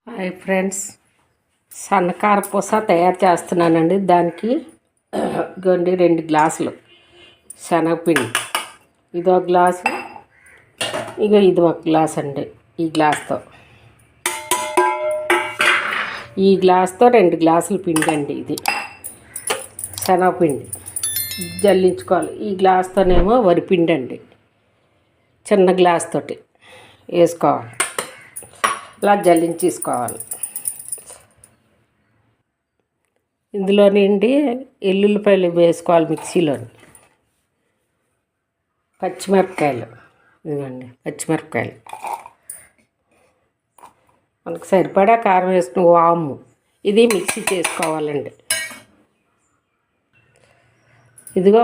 Hi friends, సన్నకార పూస తయారు చేస్తున్నానండి. దానికి గండి 2 గ్లాసులు శనగపిండి, ఇదో గ్లాసు, ఇది ఒక గ్లాస్ అండి. ఈ గ్లాస్తో 2 గ్లాసులు పిండి అండి. ఇది శనగపిండి జల్లించుకోవాలి. ఈ గ్లాస్తోనేమో వరిపిండి అండి. చిన్న గ్లాస్ తోటి వేసుకోవాలి, ఇలా జల్లించేసుకోవాలి. ఇందులో నుండి ఎల్లుల్లిపాయలు వేసుకోవాలి మిక్సీలోని. పచ్చిమిరపకాయలు, ఇదిగోండి పచ్చిమిరపకాయలు, మనకు సరిపడా కారం వేసుకుని వాము ఇది మిక్సీ చేసుకోవాలండి. ఇదిగో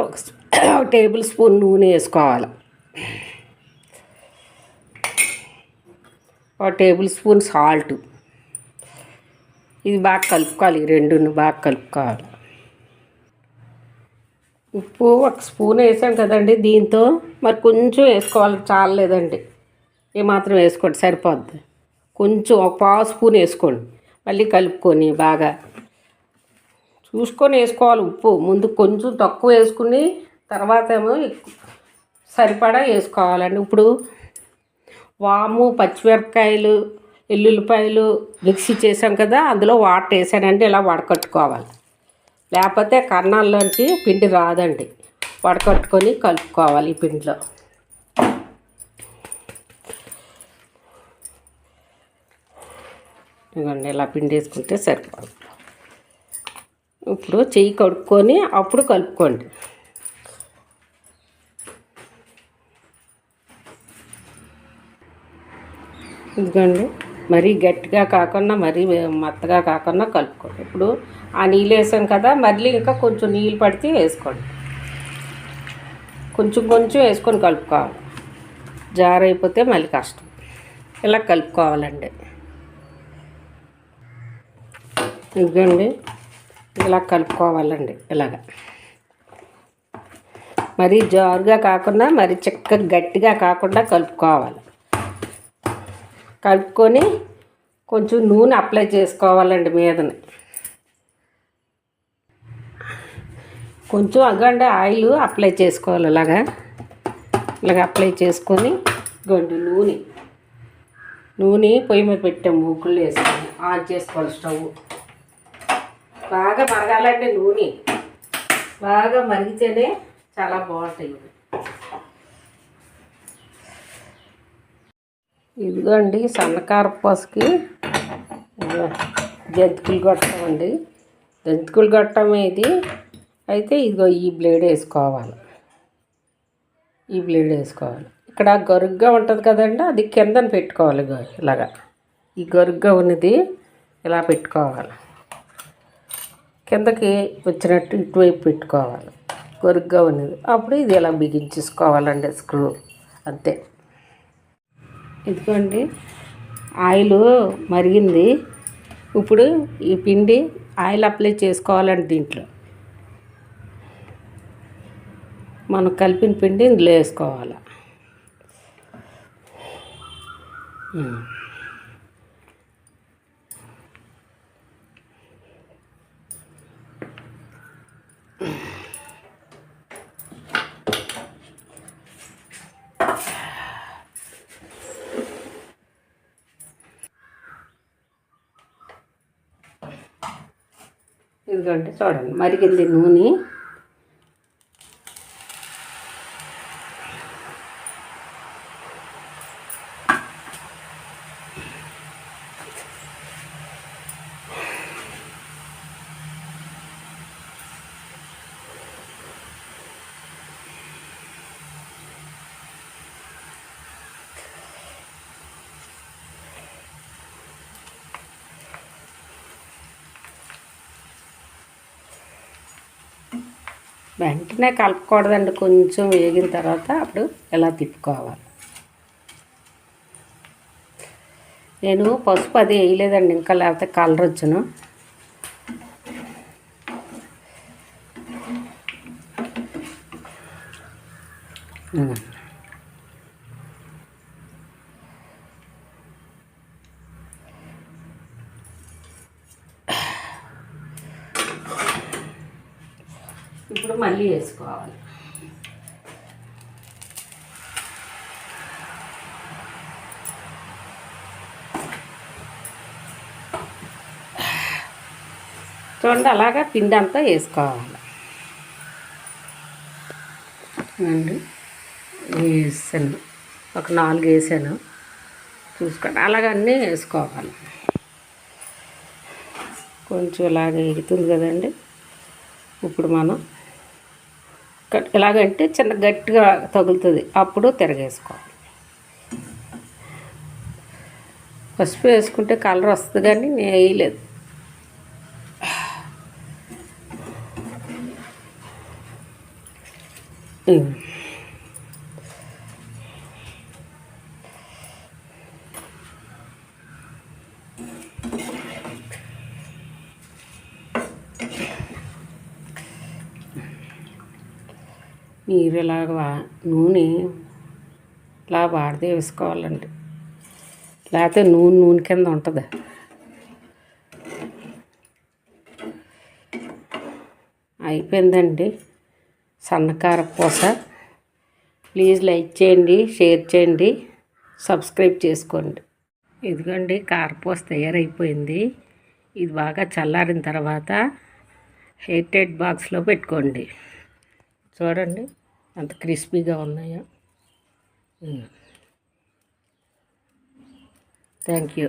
1 టేబుల్ స్పూన్ నూనె వేసుకోవాలి. 1 టేబుల్ స్పూన్ సాల్ట్. ఇది బాగా కలుపుకోవాలి, 2 బాగా కలుపుకోవాలి. ఉప్పు 1 స్పూన్ వేసాం కదండి, దీంతో మరి కొంచెం వేసుకోవాలి, చాలలేదండి. ఏమాత్రం వేసుకోండి, సరిపోద్ది. కొంచెం 1/4 స్పూన్ వేసుకోండి. మళ్ళీ కలుపుకొని బాగా చూసుకొని వేసుకోవాలి. ఉప్పు ముందు కొంచెం తక్కువ వేసుకుని తర్వాత ఏమో సరిపడా వేసుకోవాలండి. ఇప్పుడు వాము, పచ్చిమిరపకాయలు, ఎల్లుల్లిపాయలు మిక్సీ చేసాం కదా, అందులో వాటర్ వేసానండి. ఇలా వడకట్టుకోవాలి, లేకపోతే కన్నాల్లోంచి పిండి రాదండి. వడకట్టుకొని కలుపుకోవాలి ఈ పిండిలో. ఇదిగోండి ఇలా పిండి వేసుకుంటే సరిపోదు. ఇప్పుడు చెయ్యి కడుక్కొని అప్పుడు కలుపుకోండి. ఇదిగోండి మరీ గట్టిగా కాకుండా మరీ మెత్తగా కాకుండా కలుపుకోండి. ఇప్పుడు ఆ నీళ్ళు వేసాం కదా, మళ్ళీ ఇంకా కొంచెం నీళ్ళు పడితే వేసుకోండి. కొంచెం కొంచెం వేసుకొని కలుపుకోవాలి, జారైపోతే మళ్ళీ కష్టం. ఇలా కలుపుకోవాలండి. ఇదిగోండి ఇలా కలుపుకోవాలండి. ఇలాగ మరీ జారుగా కాకుండా మరీ చిక్కగా గట్టిగా కాకుండా కలుపుకోవాలి. కలుపుకొని కొంచెం నూనె అప్లై చేసుకోవాలండి మీదని. కొంచెం అగండి ఆయిల్ అప్లై చేసుకోవాలి. ఇలాగ అప్లై చేసుకొని గండి నూనె పొయ్యి మీద పెట్టాము, మూకుళ్ళు వేసుకొని ఆన్ చేసుకోవాలి. స్టవ్ బాగా మరగాలండి. నూనె బాగా మరిగితేనే చాలా బాగుంటాయి. ఇదిగోండి సన్నకార పూసకి జంతికలు కొట్టామండి. జంతికలు కొట్టం ఇది అయితే ఇదిగో ఈ బ్లేడ్ వేసుకోవాలి. ఇక్కడ గరుగ్గా ఉంటుంది కదండి, అది కిందన పెట్టుకోవాలి. ఇలాగా ఈ గరుగ్గా ఉన్నది ఇలా పెట్టుకోవాలి. కిందకి వచ్చినట్టు ఇటువైపు పెట్టుకోవాలి గరుగ్గా ఉన్నది. అప్పుడు ఇది ఇలా బిగించేసుకోవాలండి స్క్రూ, అంతే. ఇదిగోండి ఆయిల్ మరిగింది. ఇప్పుడు ఈ పిండి ఆయిల్ అప్లై చేసుకోవాలండి. దీంట్లో మనం కలిపిన పిండి ఇందులో వేసుకోవాలి. ఇదిగోండి చూడండి మరిగింది నూనె. వెంటనే కలపకూడదండి, కొంచెం వేగిన తర్వాత అప్పుడు ఇలా తిప్పుకోవాలి. నేను పసుపు అది వేయలేదండి ఇంకా, లేకపోతే కలర్ వచ్చును. ఇప్పుడు మళ్ళీ వేసుకోవాలి. చూడండి అలాగా పిండి అంతా వేసుకోవాలి అండి. వేసాను, ఒక 4 వేసాను, చూసుకోండి. అలాగన్నీ వేసుకోవాలి. కొంచెం ఇలాగ ఎగుతుంది కదండి. ఇప్పుడు మనం ఎలాగంటే చిన్న గట్టిగా తగులుతుంది, అప్పుడు తిరగేసుకోవాలి. పసుపు వేసుకుంటే కలర్ వస్తుంది, కానీ నేను వేయలేదు. మీరు ఇలాగ నూనె ఇలా వాడితే వేసుకోవాలండి, లేకపోతే నూనె కింద ఉంటుంది. అయిపోయిందండి సన్నకార పూస. ప్లీజ్ లైక్ చేయండి, షేర్ చేయండి, సబ్స్క్రైబ్ చేసుకోండి. ఇదిగోండి కారపూస తయారైపోయింది. ఇది బాగా చల్లారిన తర్వాత ఎయిర్ టైట్ బాక్స్లో పెట్టుకోండి. చూడండి ఎంత క్రిస్పీగా ఉన్నాయో. Thank you.